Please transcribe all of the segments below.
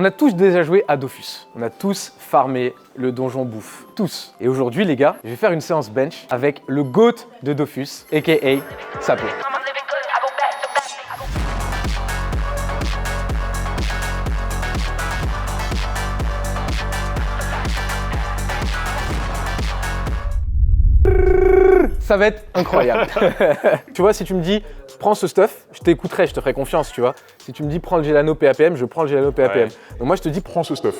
On a tous déjà joué à Dofus. On a tous farmé le donjon bouffe. Tous. Et aujourd'hui, les gars, je vais faire une séance bench avec le GOAT de Dofus, a.k.a. Sapo. Ça va être incroyable. Tu vois, si tu me dis, prends ce stuff, je t'écouterai, je te ferai confiance, tu vois. Si tu me dis, prends le Gelano PAPM, je prends le Gelano PAPM. Ouais. Donc moi, je te dis, prends ce stuff.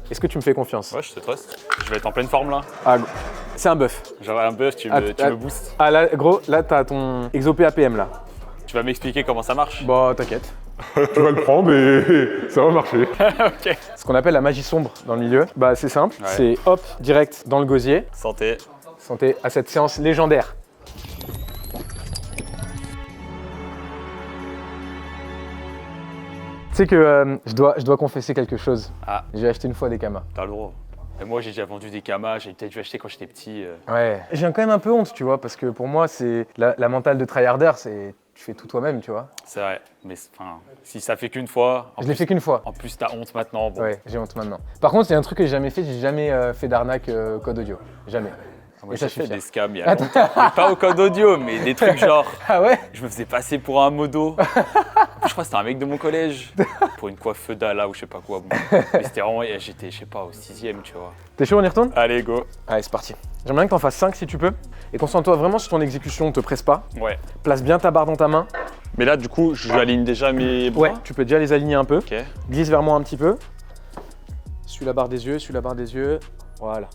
Est-ce que tu me fais confiance? Ouais, je te trust. Je vais être en pleine forme là. Ah, c'est un buff. J'aurai un buff, tu me boostes. Ah là, gros, là, t'as ton Exo PAPM là. Tu vas m'expliquer comment ça marche? Bon, t'inquiète. Tu vas le prendre et ça va marcher. Ok. Ce qu'on appelle la magie sombre dans le milieu, bah c'est simple, Ouais. c'est hop, direct dans le gosier. Santé. Santé à cette séance légendaire. Tu sais que je dois confesser quelque chose. Ah, J'ai acheté une fois des kamas. t'as le droit. Et moi, j'ai déjà vendu des kamas, j'ai peut-être dû acheter quand j'étais petit. Ouais. J'ai quand même un peu honte, tu vois, parce que pour moi, c'est la mentale de tryharder, c'est tu fais tout toi-même, tu vois. C'est vrai. Mais enfin, si ça fait qu'une fois. Je l'ai fait qu'une fois. En plus, t'as honte maintenant. Bon. Ouais, j'ai honte maintenant. Par contre, il y a un truc que j'ai jamais fait fait d'arnaque code audio. Jamais. Moi, Et ça, j'ai je suis fait fier. des scams il y a Attends. longtemps. Mais pas au code audio, mais des trucs genre. Ah ouais? Je me faisais passer pour un modo. En plus, je crois que c'était un mec de mon collège. Pour une coiffeuse là ou je sais pas quoi. Bon. Mais c'était vraiment. J'étais, je sais pas, au 6ème, tu vois. T'es chaud, on y retourne? Allez, go. Allez, c'est parti. J'aimerais bien que t'en fasses 5 si tu peux. Et concentre-toi vraiment sur ton exécution, te presse pas. Ouais. Place bien ta barre dans ta main. Mais là, du coup, je aligne déjà mes bras. Ouais, tu peux déjà les aligner un peu. Ok. Glisse vers moi un petit peu. Suis la barre des yeux, suis la barre des yeux. Voilà.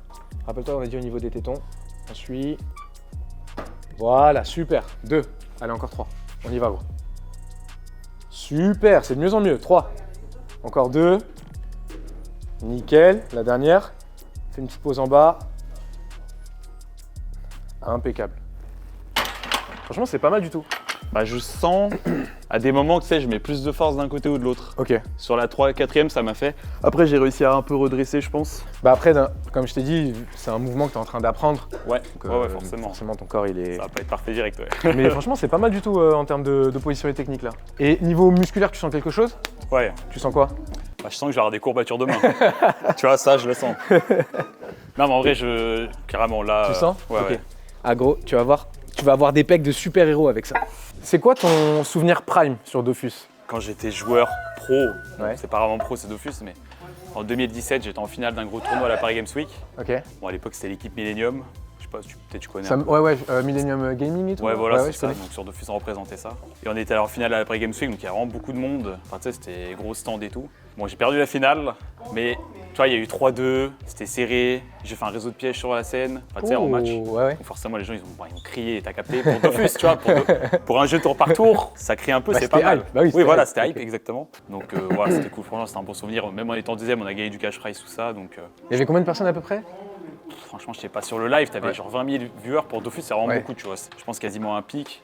Rappelle-toi, on a dit au niveau des tétons. On suit. Voilà, super. 2. Allez, encore 3. On y va, gros. Super, c'est de mieux en mieux. 3. Encore 2. Nickel. La dernière. Fais une petite pause en bas. Impeccable. Franchement, c'est pas mal du tout. Bah, je sens à des moments, tu sais, je mets plus de force d'un côté ou de l'autre. Ok. Sur la 3 4ème, ça m'a fait. Après, j'ai réussi à un peu redresser, je pense. Bah après, comme je t'ai dit, c'est un mouvement que tu es en train d'apprendre. Ouais, Donc, ouais, forcément. Forcément, ton corps, il est... Ça va pas être parfait direct, ouais. Mais franchement, c'est pas mal du tout en termes de position et technique, là. Et niveau musculaire, tu sens quelque chose? Ouais. Tu sens quoi? Bah, je sens que je vais avoir des courbatures demain. Tu vois, ça, je le sens. Non, mais en vrai, carrément, là. Tu sens? Ouais, Ok. ouais. Ah gros, tu vas avoir des pecs de super-héros avec ça. C'est quoi ton souvenir prime sur Dofus? Quand j'étais joueur pro, Ouais. c'est pas vraiment pro, c'est Dofus, mais en 2017, j'étais en finale d'un gros tournoi à la Paris Games Week. Ok. Bon, à l'époque, c'était l'équipe Millennium. Je sais pas, peut-être tu connais. Ça, un peu. ouais, Millennium Gaming et tout. Ouais, voilà, ouais, c'est je ça. connais. Donc sur Dofus, on représentait ça. Et on était en finale à la Paris Games Week, donc il y a vraiment beaucoup de monde. Enfin, tu sais, c'était gros stand et tout. Bon, j'ai perdu la finale, mais tu vois, il y a eu 3-2, c'était serré. J'ai fait un réseau de pièges sur la scène, enfin, tu sais, en match. Ouais, ouais. Donc forcément, les gens, ils ont crié, t'as capté. Pour Dofus, tu vois, pour un jeu tour par tour, ça crie un peu, Bah, c'est pas c'était mal. hype. Bah oui, c'était voilà, hype. c'était hype, Ok. exactement. Donc voilà, c'était cool, franchement, c'était un bon souvenir. Même en étant deuxième, on a gagné du cash prize, tout ça. Donc Il y avait combien de personnes à peu près? franchement, je sais pas, sur le live, t'avais Ouais. genre 20 000 viewers. Pour Dofus, c'est vraiment Ouais. beaucoup, tu vois. Je pense quasiment un pic.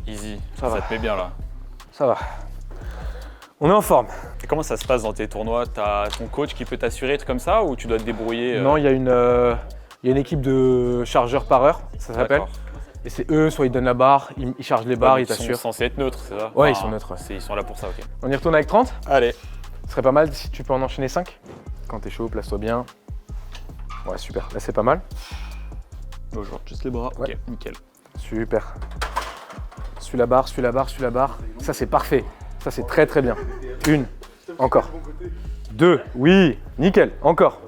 Easy, Ça va. te met bien là. Ça va. On est en forme. Et comment ça se passe dans tes tournois? T'as ton coach qui peut t'assurer, trucs comme ça, ou tu dois te débrouiller Non, il y a une équipe de chargeurs par heure, ça s'appelle. D'accord. Et c'est eux, soit ils donnent la barre, ils chargent les barres, ils Ils sont t'assurent. censés être neutres, c'est ça? Ouais, ils sont neutres, ouais. Ils sont là pour ça, ok. On y retourne avec 30? Allez. Ce serait pas mal si tu peux en enchaîner 5. Quand t'es chaud, place-toi bien. Ouais, super. Là, c'est pas mal. Genre juste les bras. Ouais. Ok, nickel. Super. Suis la barre, suis la barre, suis la barre. Ça, c'est parfait. Ça, c'est très, très bien. 1. Encore. 2. Oui. Nickel. Encore.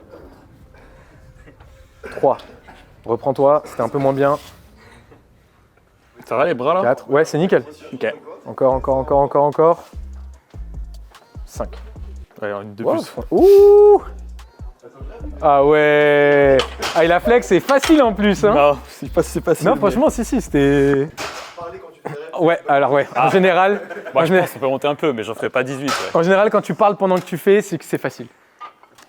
3. Reprends-toi. C'était un peu moins bien. Ça va les bras là? 4. Ouais, c'est nickel. Ok. Encore. 5. Ouais, une de Wow. plus. Ouh. Ah ouais. Ah, et la flex, c'est facile en plus. Hein. Non, c'est pas si facile. Non, franchement, si, c'était... Ouais, alors ouais, en général, Moi, je pense qu'on peut monter un peu, mais j'en ferai pas 18. Ouais. en général, quand tu parles pendant que tu fais, c'est que c'est facile.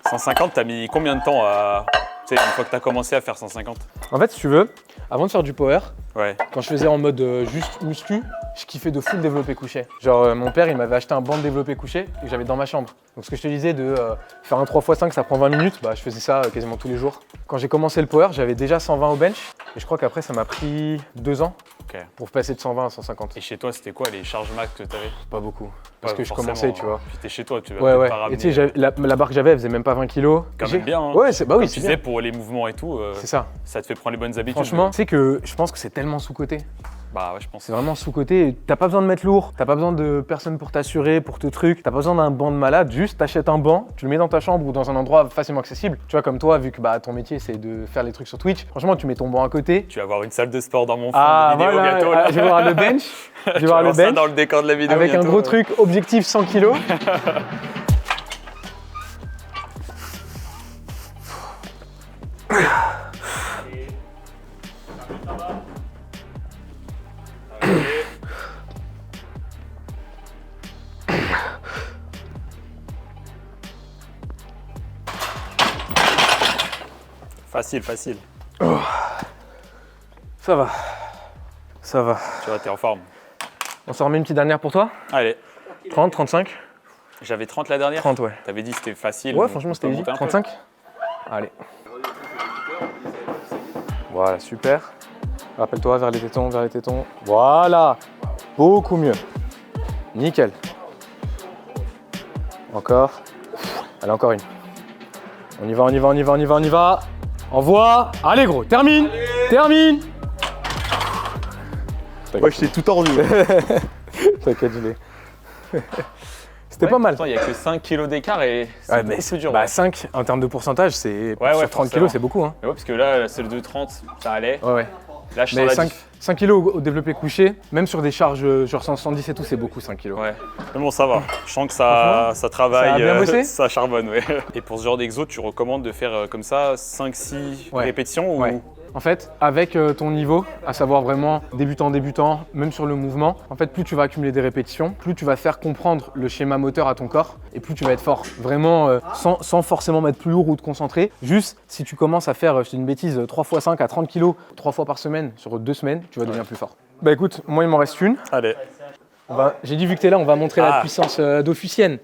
150, t'as mis combien de temps à. Tu sais, une fois que t'as commencé à faire 150? En fait, si tu veux, avant de faire du power, Ouais. Quand je faisais en mode juste muscu, je kiffais de fou le développé couché. Genre mon père il m'avait acheté un banc de développé couché que j'avais dans ma chambre. Donc ce que je te disais de faire un 3x5 ça prend 20 minutes, bah je faisais ça quasiment tous les jours. Quand j'ai commencé le power, j'avais déjà 120 au bench et je crois qu'après ça m'a pris 2 ans pour passer de 120 à 150. Et chez toi, c'était quoi les charges max que t'avais? Pas beaucoup. Parce Ouais, que je forcément, commençais, tu vois. Puis t'es chez toi, tu vas Ouais, peut-être ouais. pas Et ramener. tu sais, la barre que j'avais, elle faisait même pas 20 kilos. Quand même bien, hein. Ouais, bah oui, Comme c'est tu bien. disais, pour les mouvements et tout, C'est ça. ça te fait prendre les bonnes habitudes. Franchement, tu sais que je pense que c'est tellement sous-coté. Bah ouais, je pense. C'est vraiment sous-coté. T'as pas besoin de mettre lourd, t'as pas besoin de personne pour t'assurer, pour te truc. T'as pas besoin d'un banc de malade, juste t'achètes un banc, tu le mets dans ta chambre ou dans un endroit facilement accessible. Tu vois, comme toi, vu que bah, ton métier c'est de faire les trucs sur Twitch, franchement, tu mets ton banc à côté. Tu vas avoir une salle de sport dans mon fond Ah, de vidéo voilà, bientôt. Là. je vais voir le bench. Je vais Tu voir vas le ça bench. dans le décor de la vidéo Avec bientôt, un gros truc, objectif 100 kilos. Facile, facile. Ça va. Ça va. Tu vois, t'es en forme. On s'en remet une petite dernière pour toi? Allez, 30, 35? j'avais 30 la dernière. 30, ouais. T'avais dit que c'était facile. Ouais, donc franchement, on c'était peut easy. monter un peu. 35? Allez. Voilà, super. Rappelle-toi, vers les tétons, vers les tétons. Voilà. Beaucoup mieux. Nickel. Encore. Allez, encore une. On y va, on y va, on y va, on y va, on y va. Envoie. Allez, gros, termine. Termine. Ouais, je t'ai tout tordu. T'inquiète, je l'ai. C'était pas mal. Il n'y a que 5 kilos d'écart et c'est Ouais, beaucoup mais plus dur. bah, ouais. 5 en termes de pourcentage, c'est Ouais, sur ouais, 30 forcément. kilos, c'est beaucoup. Hein. Mais ouais, parce que là, celle de 30, ça allait. Ouais, ouais. Là, je sens Mais la 5, diff. 5 kilos au développé couché, même sur des charges genre 110 et tout, c'est beaucoup 5 kilos. Ouais. Mais bon, ça va. Je sens que ça travaille, ça a bien bossé ça charbonne, ouais. Et pour ce genre d'exo, tu recommandes de faire comme ça 5-6 Ouais. répétitions ou... Ouais. En fait, avec ton niveau, à savoir vraiment débutant, même sur le mouvement, en fait, plus tu vas accumuler des répétitions, plus tu vas faire comprendre le schéma moteur à ton corps et plus tu vas être fort. Vraiment, sans forcément mettre plus lourd ou te concentrer. Juste, si tu commences à faire, je dis une bêtise, 3x5 à 30 kg, 3 fois par semaine, sur 2 semaines, tu vas devenir plus fort. Bah écoute, moi il m'en reste une. Allez, J'ai dit, vu que tu es là, on va montrer la Ah. puissance d'officienne.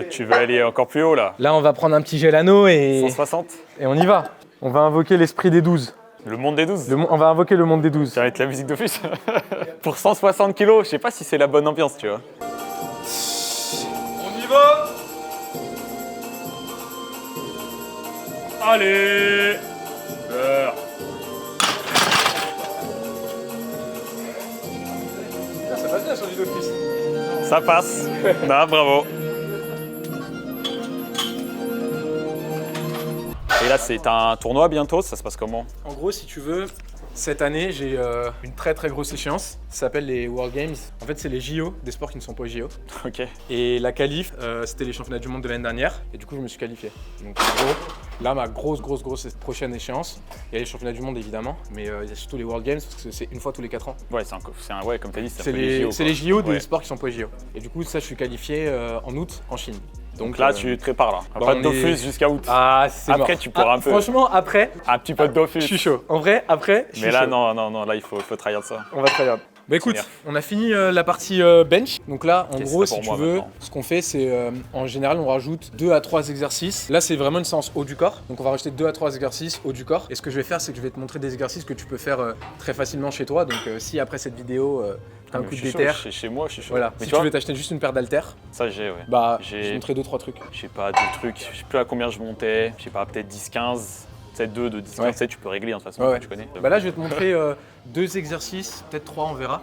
tu veux aller encore plus haut là? Là, on va prendre un petit gel anneau et 160? on y va. On va invoquer l'esprit des 12. Le monde des 12? On va invoquer le monde des 12. Ça va être la musique d'office. Pour 160 kilos, je sais pas si c'est la bonne ambiance, tu vois. On y va! Allez! Ça passe bien sur du d'office. Ça passe. Non, bravo. Et là, c'est un tournoi bientôt, ça se passe comment? En gros, si tu veux, cette année, j'ai une très très grosse échéance. Ça s'appelle les World Games. En fait, c'est les JO, des sports qui ne sont pas aux JO. Ok. Et la qualif, c'était les championnats du monde de l'année dernière. Et du coup, je me suis qualifié. Donc, en gros, là, ma grosse prochaine échéance, il y a les championnats du monde évidemment, mais il y a surtout les World Games parce que c'est une fois tous les 4 ans. Ouais, ouais, comme tu as dit, C'est un peu les, JO. c'est quoi. les JO des Ouais. sports qui sont pas aux JO. Et du coup, ça, je suis qualifié en août en Chine. Donc là, tu te prépares là. bah, Pas de on Dofus est- jusqu'à août. Ah, c'est Après, mort. tu pourras un peu. Franchement, après, Un petit peu de Dofus. je suis chaud. En vrai, après, je suis Mais là, chaud. non, là, il faut trahir ça. On va tryhard. Bah écoute, Nerf. on a fini la partie bench. Donc là, en Ok, gros, c'est si pour tu moi veux, maintenant. ce qu'on fait, c'est en général, on rajoute 2 à 3 exercices. Là, c'est vraiment une séance haut du corps. Donc on va rajouter 2 à 3 exercices haut du corps. Et ce que je vais faire, c'est que je vais te montrer des exercices que tu peux faire très facilement chez toi. Donc si après cette vidéo, t'as un coup de Je suis chaud, déter, chez moi, je suis chaud. voilà. Mais Si tu vois, tu veux t'acheter juste une paire d'haltères, ça j'ai, ouais. bah J'ai- je te montrerai 2-3 trucs. Je sais pas, 2 trucs. Je sais plus à combien je montais. Je sais pas, peut-être 10-15. Peut-être 2 de 10-15. Ouais. Tu sais, tu peux régler de toute façon, Ouais, ouais. tu connais. Bah là, je vais te montrer 2 exercices, peut-être 3, on verra.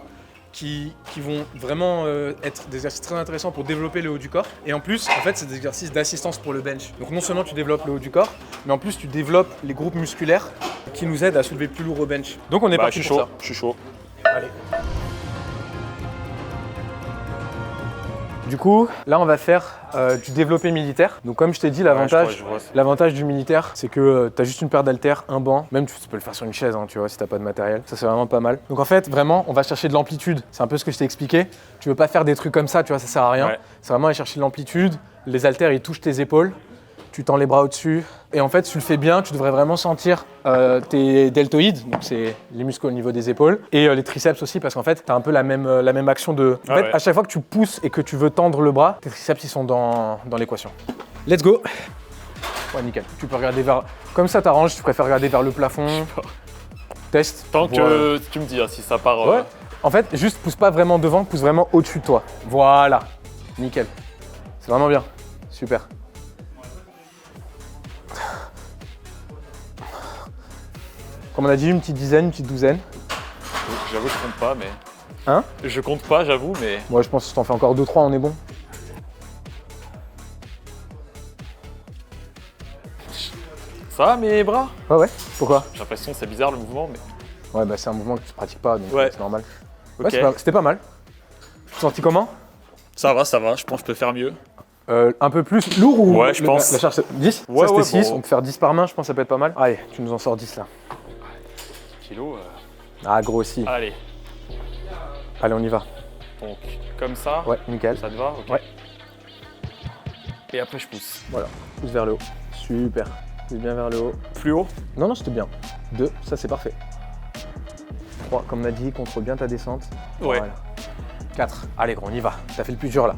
Qui vont vraiment être des exercices très intéressants pour développer le haut du corps. Et en plus, en fait, c'est des exercices d'assistance pour le bench. Donc non seulement tu développes le haut du corps, mais en plus tu développes les groupes musculaires qui nous aident à soulever plus lourd au bench. Donc on est Bah, je parti suis pour chaud, je suis chaud. ça. Allez. Du coup, là on va faire du développé militaire. Donc comme je t'ai dit, l'avantage je vois ça. l'avantage du militaire, c'est que tu as juste une paire d'haltères, un banc, même tu peux le faire sur une chaise, hein, tu vois, si t'as pas de matériel. Ça c'est vraiment pas mal. Donc en fait, vraiment, on va chercher de l'amplitude. C'est un peu ce que je t'ai expliqué. Tu veux pas faire des trucs comme ça, tu vois, ça sert à rien. Ouais. C'est vraiment aller chercher de l'amplitude. Les haltères, ils touchent tes épaules. tu tends les bras au-dessus. Et en fait, si tu le fais bien, tu devrais vraiment sentir tes deltoïdes, donc c'est les muscles au niveau des épaules, et les triceps aussi, parce qu'en fait, tu as un peu la même action de... En fait, à chaque fois que tu pousses et que tu veux tendre le bras, tes triceps, ils sont dans l'équation. Let's go. Ouais, nickel. Tu peux regarder vers... Comme ça t'arrange, tu préfères regarder vers le plafond. Test. Tant que tu me dis si ça part. Ouais. En fait, juste pousse pas vraiment devant, pousse vraiment au-dessus de toi. Voilà. Nickel. C'est vraiment bien. Super. Comme on a dit, une petite dizaine, une petite douzaine. J'avoue, je compte pas, mais. Hein? Je compte pas, j'avoue, mais. Moi, je pense que si t'en fais encore 2-3, on est bon. Ça va mes bras? Ouais. Pourquoi? J'ai l'impression que c'est bizarre le mouvement, mais. Ouais, bah c'est un mouvement que tu pratiques pas, donc c'est normal. Ok. Ouais, c'était pas mal. Tu te senti comment? Ça va, je pense que je peux faire mieux. Un peu plus lourd ou... Ouais, je pense. La charge, c'est 10? Ouais, ça, c'était 6, bon. on peut faire 10 par main, je pense que ça peut être pas mal. Allez, tu nous en sors 10 là. Kilo. Ah, gros aussi. Allez, Allez, on y va. donc comme ça. Ouais, nickel. Ça te va? Ok. Ouais. Et après, je pousse. Voilà, pousse vers le haut. Super. Pousse bien vers le haut. Plus haut? Non, c'était bien. 2, ça c'est parfait. 3, comme on a dit, contrôle bien ta descente. Ouais. Voilà. 4, allez gros, on y va. T'as fait le plus dur là.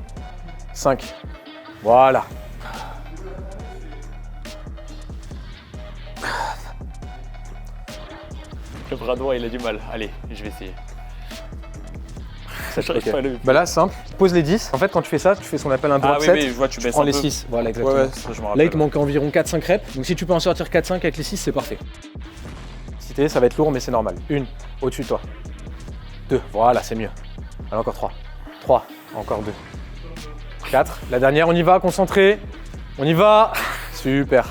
5, voilà. Le bras droit, il a du mal. Allez, je vais essayer. Ça, J'arrive ok. pas à lever. Bah là, simple, pose les 10. En fait, quand tu fais ça, tu fais ce qu'on appelle un drop Ah oui, set. oui, je vois, tu Tu baisses prends un les peu. 6. Voilà, exactement. Ouais, ça, je me rappelle. Là, il te manque environ 4-5 reps. Donc si tu peux en sortir 4-5 avec les 6, c'est parfait. Cité, ça va être lourd, mais c'est normal. 1, au-dessus de toi. 2, voilà, c'est mieux. Allez, encore 3. 3, encore 2. 4, la dernière, on y va, concentré. On y va. Super.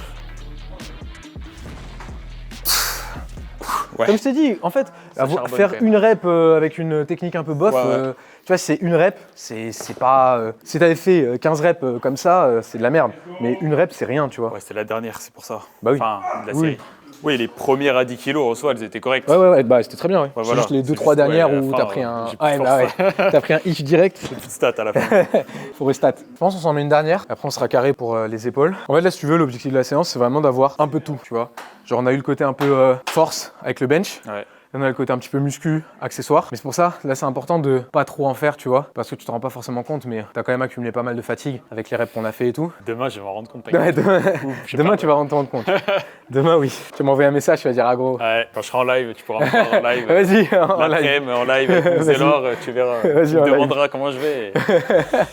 Ouais. Comme je t'ai dit, en fait, charbonne faire quand même. une rep avec une technique un peu bof, Ouais. tu vois, c'est une rep, c'est pas... si t'avais fait 15 reps comme ça, c'est de la merde. Mais une rep, c'est rien, tu vois. Ouais, c'était la dernière, c'est pour ça. Bah oui. Enfin, de la Oui. série. Oui, les premières à 10 kilos, en soi, elles étaient correctes. Ouais, bah c'était très bien, ouais. C'est voilà. juste les C'est 2-3 juste, dernières ouais, à la où fin, t'as pris un... j'ai plus Ouais, de bah force. ouais, t'as pris un hitch direct. Une petite stat à la fin. Faut restat. Je pense qu'on s'en met une dernière, après on sera carré pour les épaules. En fait là si tu veux, l'objectif de la séance c'est vraiment d'avoir un peu tout, tu vois. Genre on a eu le côté un peu force avec le bench. Ouais. On a le côté un petit peu muscu, accessoire. Mais c'est pour ça, là c'est important de pas trop en faire, tu vois. Parce que tu te rends pas forcément compte, mais t'as quand même accumulé pas mal de fatigue avec les reps qu'on a fait et tout. Demain, je vais m'en rendre compte. Ouais, demain, Je sais demain pas. tu vas t'en rendre compte. Demain oui. Tu vas m'envoyer un message, tu vas dire ah gros. Ouais, quand je serai en live, tu pourras me voir en live. Vas-y, en live. L'après-midi, en live avec Vas-y. Mousselor, tu verras. Vas-y, Tu en me live. demanderas comment je vais.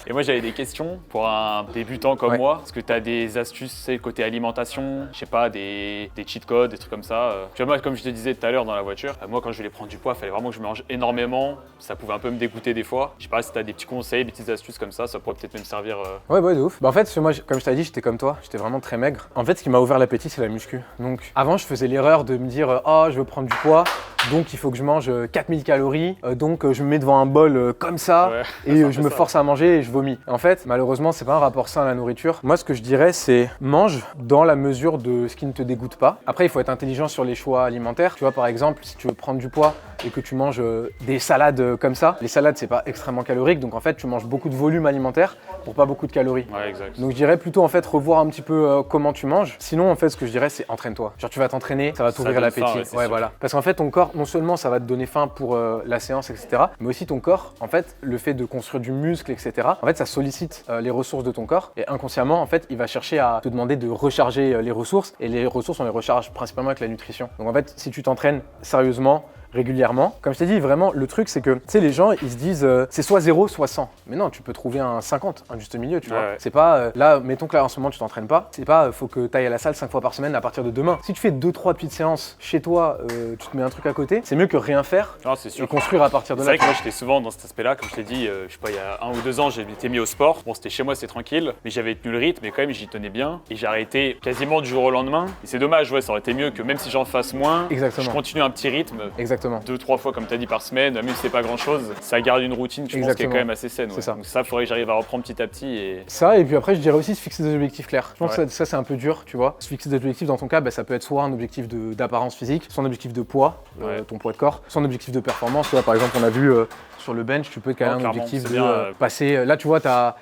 Et moi, j'avais des questions pour un débutant comme Ouais. moi. Est-ce que tu as des astuces, tu sais, côté alimentation, je sais pas, des cheat codes, des trucs comme ça. Tu vois, moi, comme je te disais tout à l'heure dans la voiture, moi, quand je voulais prendre du poids, il fallait vraiment que je mange énormément. Ça pouvait un peu me dégoûter des fois. Je sais pas si tu as des petits conseils, des petites astuces comme ça pourrait peut-être me servir. Ouais, de ouf. Bah en fait, moi, comme je t'ai dit, j'étais comme toi, j'étais vraiment très maigre. En fait, ce qui m'a ouvert l'appétit, c'est la muscu. Donc, avant, je faisais l'erreur de me dire, oh, je veux prendre du poids, donc il faut que je mange 4000 calories, donc je me mets devant un bol comme ça, Ouais, et c'est un je peu me ça. force à manger et je vomis. En fait, malheureusement, c'est pas un rapport sain à la nourriture. Moi, ce que je dirais, c'est mange dans la mesure de ce qui ne te dégoûte pas. Après, il faut être intelligent sur les choix alimentaires. Tu vois, par exemple, si tu veux prendre du poids et que tu manges des salades comme ça, les salades, c'est pas extrêmement calorique, donc en fait, tu manges beaucoup de volume alimentaire pour pas beaucoup de calories. Ouais, exact. Donc je dirais plutôt en fait revoir un petit peu comment tu manges. Sinon en fait ce que je dirais c'est entraîne-toi. Genre tu vas t'entraîner, ça va t'ouvrir donne l'appétit. faim, ouais, c'est Ouais sûr. voilà. Parce qu'en fait ton corps non seulement ça va te donner faim pour la séance etc. Mais aussi ton corps en fait le fait de construire du muscle etc. En fait ça sollicite les ressources de ton corps et inconsciemment en fait il va chercher à te demander de recharger les ressources et les ressources on les recharge principalement avec la nutrition. Donc en fait si tu t'entraînes sérieusement régulièrement. Comme je t'ai dit, vraiment, le truc, c'est que, tu sais, les gens, ils se disent, c'est soit 0, soit 100. Mais non, tu peux trouver un 50, un juste milieu, tu vois. Ouais. C'est pas, là, mettons que là, en ce moment, tu t'entraînes pas. C'est pas, faut que tu ailles à la salle 5 fois par semaine à partir de demain. Si tu fais 2-3 petites séances chez toi, tu te mets un truc à côté, c'est mieux que rien faire Non, c'est et sûr. construire à partir de C'est là. vrai que moi j'étais souvent dans cet aspect-là, comme je t'ai dit, je sais pas, il y a 1 ou 2 ans, j'ai été mis au sport. Bon, c'était chez moi, c'était tranquille, mais j'avais tenu le rythme et quand même j'y tenais bien. Et j'ai arrêté quasiment du jour au lendemain. Et c'est dommage, ouais, ça aurait été mieux que même si j'en fasse moins, Exactement. je continue un petit rythme. Exactement. Exactement. 2-3 fois, comme tu as dit, par semaine, même si c'est pas grand-chose, ça garde une routine, je pense, qui est Exactement. quand même assez saine. C'est ça. Donc ça, il faudrait que j'arrive à reprendre petit à petit. Et... Ça, et puis après, je dirais aussi se fixer des objectifs clairs. Je pense Ouais. que ça c'est un peu dur, tu vois. Se fixer des objectifs, dans ton cas, ça peut être soit un objectif d'apparence physique, soit un objectif de poids, Ouais. ton poids de corps, soit un objectif de performance. Tu vois, par exemple, on a vu sur le bench, tu peux te caler un clairement, objectif c'est de bien, passer. Là, tu vois, t'as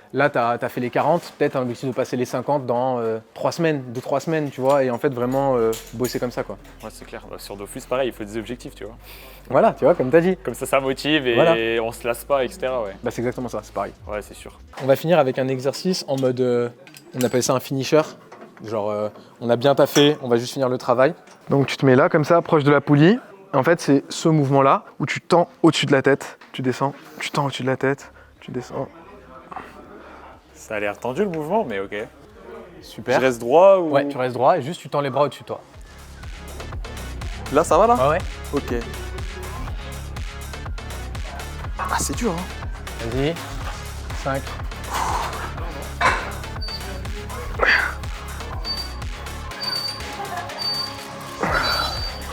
fait les 40, peut-être un objectif de passer les 50 dans 3 semaines, 2-3 semaines, tu vois, et en fait, vraiment bosser comme ça, quoi. Ouais, c'est clair. Bah, sur Dofus, pareil, il faut des objectifs, tu vois. Voilà, tu vois, comme t'as dit. Comme ça motive et Voilà. on se lasse pas, etc. Ouais, Bah, c'est exactement ça, c'est pareil. ouais, c'est sûr. On va finir avec un exercice en mode, on appelle ça un finisher. Genre, on a bien taffé, on va juste finir le travail. Donc tu te mets là, comme ça, proche de la poulie. En fait, c'est ce mouvement-là où tu tends au-dessus de la tête, tu descends, tu tends au-dessus de la tête, tu descends. Ça a l'air tendu le mouvement, mais ok. Super. Je reste droit ou... Ouais, tu restes droit et juste tu tends les bras au-dessus de toi. Là, ça va là Ouais, ouais. Ok. Ah, c'est dur, hein. Vas-y. 5.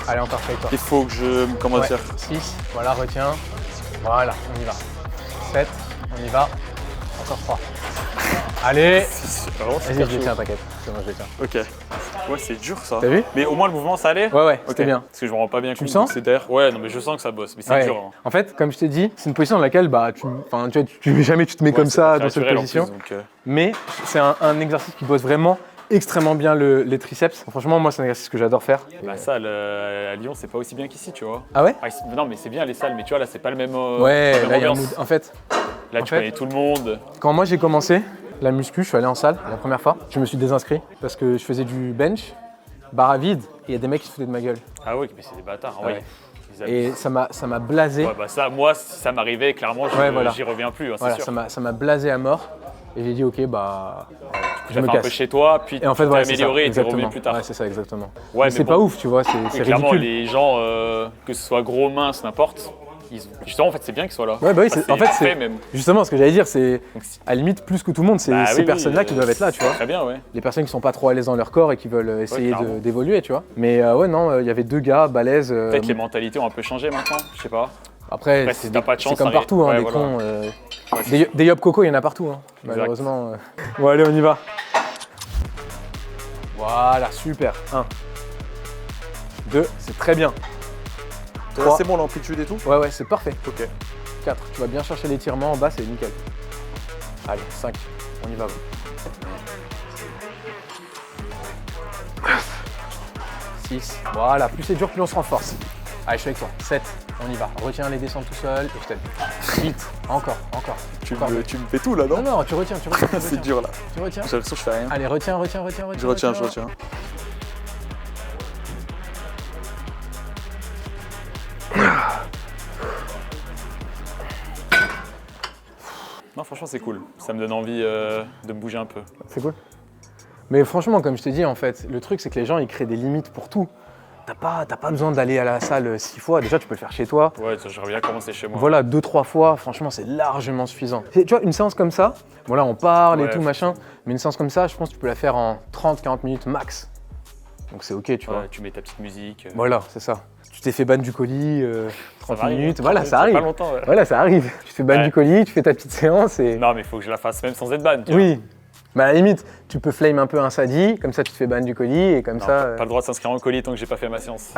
Allez, encore fais-toi. Il faut que je... Comment dire 6, voilà, retiens. Voilà, on y va. 7, on y va. Encore 3. Allez. Vraiment, Vas-y, je les tiens, t'inquiète. C'est bon, je les tiens. Ok. Ouais, c'est dur ça. T'as vu? Mais au moins le mouvement, ça allait. Ouais, c'était Ok. bien. Parce que je me rends pas bien compte. le sens que c'est derrière. Ouais, non, mais je sens que ça bosse. Mais c'est Ouais. dur. Hein. En fait, comme je t'ai dit, c'est une position dans laquelle jamais tu te mets comme Ouais, ça c'est dans cette naturel, en position. plus, donc, Mais c'est un exercice qui bosse vraiment extrêmement bien les triceps. Franchement, moi, c'est un exercice que j'adore faire. La salle à Lyon, c'est pas aussi bien qu'ici, tu vois. Ah ouais? Ah, non, mais c'est bien les salles, mais tu vois, là, c'est pas le même. Ouais, la même là, il y a un ambiance. mood. En fait, Là, en tu fait- connais tout le monde. quand moi j'ai commencé la muscu, je suis allé en salle la première fois. Je me suis désinscrit parce que je faisais du bench, barre à vide, et il y a des mecs qui se foutaient de ma gueule. Ah ouais, mais c'est des bâtards. Ouais. Ouais. Ils abusent. Et ça m'a blasé. Ouais, bah ça, moi, si ça m'arrivait, clairement, Ouais, voilà. j'y reviens plus, hein, c'est Voilà, sûr. ça m'a blasé à mort. Et j'ai dit, ok, bah. Tu je l'as me fait un peu casse. chez toi, puis Et en fait, tu t'es voilà, c'est ça, amélioré et t'es exactement. revenu plus tard. Ouais, c'est ça, exactement. Ouais, Mais c'est bon. pas ouf, tu vois, Oui, c'est clairement, ridicule. les gens, que ce soit gros, mince, n'importe, justement, en fait, c'est bien qu'ils soient là. Ouais, bah oui, Enfin, en fait, parfait, c'est. même. Justement, ce que j'allais dire, c'est. Donc, si- À la limite, plus que tout le monde, c'est Bah ces oui, personnes-là oui, qui doivent être là, tu vois. Très bien, ouais. Les personnes qui sont pas trop à l'aise dans leur corps et qui veulent essayer clairement. d'évoluer, tu vois. Mais ouais, non, il y avait 2 gars balèzes. Peut-être les mentalités ont un peu changé maintenant, je sais pas. Après, Après, si t'as pas de chance, c'est comme ça partout, hein, arrive. des Ouais, cons. Ouais, c'est Des Yop Coco, il y en a partout, hein, Exact. malheureusement. Bon, allez, on y va. Voilà, super. 1, 2, c'est très bien. Trois. C'est bon l'amplitude et tout? Ouais, ouais, c'est parfait. Ok. 4, tu vas bien chercher l'étirement en bas, c'est nickel. Allez, 5, on y va. 6, voilà, plus c'est dur, plus on se renforce. Allez, je suis avec toi. 7, on y va. Retiens les descentes tout seul et je t'aide. 8, encore. Tu Encore. me fais tout là, non? Non, tu retiens. C'est dur là. Tu retiens. J'ai l'impression que je fais rien. Allez, retiens. Je retiens. Non, franchement, c'est cool. Ça me donne envie de me bouger un peu. C'est cool. Mais franchement, comme je te dis, en fait, le truc, c'est que les gens, ils créent des limites pour tout. T'as pas besoin d'aller à la salle 6 fois. Déjà, tu peux le faire chez toi. Ouais, j'aurais bien commencé chez moi. Voilà, 2-3 fois, franchement, c'est largement suffisant. Tu vois, une séance comme ça, voilà, on parle et Ouais, tout, machin, mais une séance comme ça, je pense que tu peux la faire en 30-40 minutes max. Donc c'est ok, tu vois. Ouais, tu mets ta petite musique. Voilà, c'est ça. Tu t'es fait ban du colis, 30 m'arrive, minutes, hein. voilà, ça arrive. Pas longtemps, ouais. Voilà, ça arrive. Tu te fais ban Ouais. du colis, tu fais ta petite séance et... Non, mais il faut que je la fasse même sans être ban. tu vois. Oui, mais à la limite, tu peux flame un peu un sadi, comme ça tu te fais ban du colis et comme Non, ça... pas le droit de s'inscrire en colis tant que j'ai pas fait ma séance.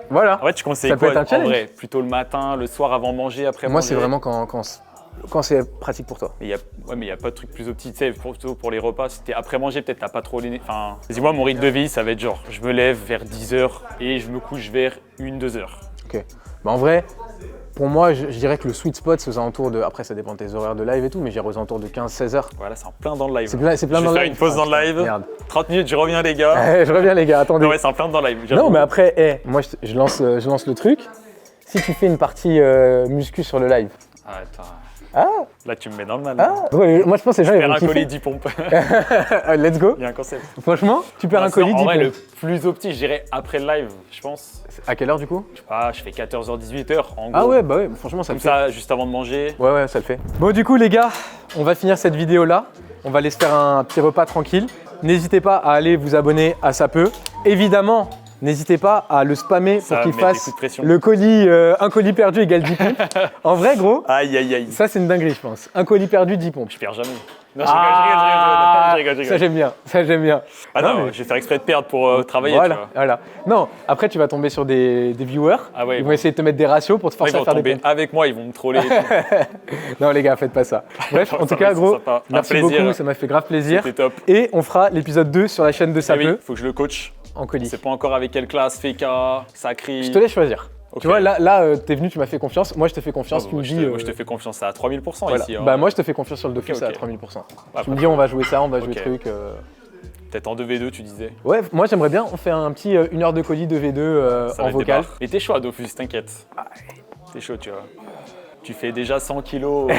Voilà. En vrai, tu conseilles Ça peut quoi être un en challenge. vrai? Plutôt le matin, le soir avant de manger, après Moi, manger? c'est vraiment quand c'est pratique pour toi. Mais il y a pas de truc plus optique, tu sais, plutôt pour les repas. Si t'es après manger, peut-être t'as pas trop les... Enfin, dis-moi, mon rythme de vie, ça va être genre, je me lève vers 10h et je me couche vers 1-2h. Ok. Bah en vrai, pour moi, je dirais que le sweet spot, c'est aux alentours de... Après, ça dépend de tes horaires de live et tout, mais j'irais aux alentours de 15-16 heures. Voilà, c'est en plein dans le live. C'est plein je dans vais le faire une pause dans le live. Merde. 30 minutes, je reviens les gars. Je reviens les gars, attendez. Non ouais, c'est en plein dans le live. j'avoue. Non, mais après, moi, je lance le truc. Si tu fais une partie muscu sur le live. Ah, attends. Ah, Là, tu me mets dans le mal. ouais, moi je pense que les gens ils Faire vont un colis kiffer. 10 pompes. Let's go. Il y a un concept. Franchement, tu perds un Non, colis, en 10 vrai, le pompes. plus optique, je dirais après le live, je pense. À quelle heure du coup? Je sais pas, je fais 14h, 18h en gros. Ah ouais, bah ouais, franchement ça Comme le fait. ça, juste avant de manger. Ouais, ça le fait. Bon, du coup, les gars, on va finir cette vidéo là. On va aller se faire un petit repas tranquille. N'hésitez pas à aller vous abonner à Ça peut. Évidemment, N'hésitez pas à le spammer Ça pour qu'il met des fasse coups de pression. le colis un colis perdu égale 10 pompes. En vrai, gros, Aïe, aïe, aïe. ça c'est une dinguerie, je pense. Un colis perdu, 10 pompes. Je perds jamais. Non, Ah, je rigole. Ça j'aime bien, ça j'aime bien. Ah non, mais- je vais faire exprès de perdre pour travailler, voilà, tu vois. voilà. Non, après tu vas tomber sur des viewers. Ah ouais, ils ils vont vont- essayer de te mettre des ratios pour te Ils forcer à vont faire des tomber pompes. avec moi, ils vont me troller. et tout. Non les gars, faites pas ça. Bref, en Ça tout cas, va, c'est gros, sympa. Un merci plaisir. beaucoup, ça m'a fait grave plaisir. C'était top. Et on fera l'épisode 2 sur la chaîne de Ah Ça oui, peut faut que je le coach. en colis. C'est pas encore avec quelle classe, Feka, Sacri. Je te laisse choisir. Ok. Tu vois, là t'es venu, tu m'as fait confiance. Moi, je te fais confiance. Tu me dis. Moi, je te fais confiance à 3000% voilà. ici. hein. Bah, moi, je te fais confiance sur le Dofus Ok, à ok. 3000%. Ah, Tu me dis, on va jouer ça, on va jouer Ok. truc. Peut-être en 2v2, tu disais. Ouais, moi, j'aimerais bien. On fait un petit 1 heure de colis 2v2 Ça en va être des vocal. barres. Et t'es chaud à Dofus, t'inquiète. T'es chaud, tu vois. Tu fais déjà 100 kilos. Je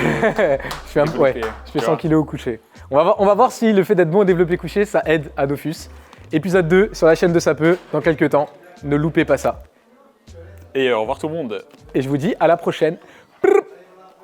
fais, ouais, développé, je fais tu 100 vois. kilos au coucher. On va voir si le fait d'être bon au développé couché, ça aide à Dofus. Épisode 2 sur la chaîne de Ça peut dans quelques temps. Ne loupez pas ça. Et au revoir tout le monde. Et je vous dis à la prochaine